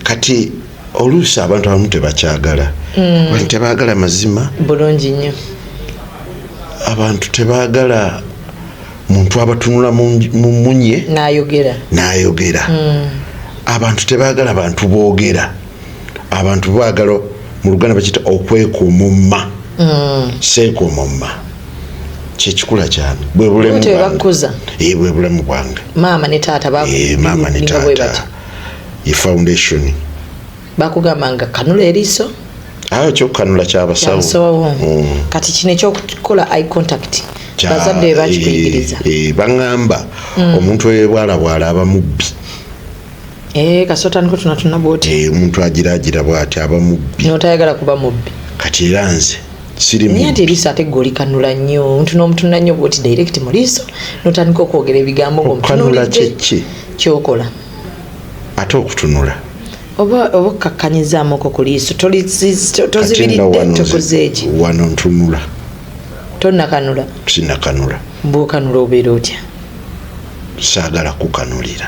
kati oluusi abantu abamu tebakyagala abantu tebaagala mazima bulungi nnyo abantu tebaagala muntu abatunula mu munye n'ayogera abantu tebaagala bantu boogera abantu baagala mu Luganda bakiyita okwekuumumma seekuumumma kyekikula cyane bwe bulemu bwe bulemu bwange maama ne taata maama ne taata ye foundation bakugamba nga kanula eriiso kyokukanula kyabasawo kati kino ekyokukola eye contact bazadde bakikuyigiriza baŋŋamba omuntu eyebwalabwala aba mubbi kasotandiko tunatuna bwoti omuntu agiragira bwati aba mubbi notayagala kuba mubbi kati era nze siri naye ate eriiso ate gwe olikanula nnyo omuntu n'omutunula nnyo bwoti direct mu liiso notandika okwogera ebigambo ng'omutunulidde kyokola ate okutunula oba okkakkanyizaamuko ku liiso tozibiridde tokoze eki wano ntunula tonnakanula sinakanula bw'okanula obeera otya saagala kukanulira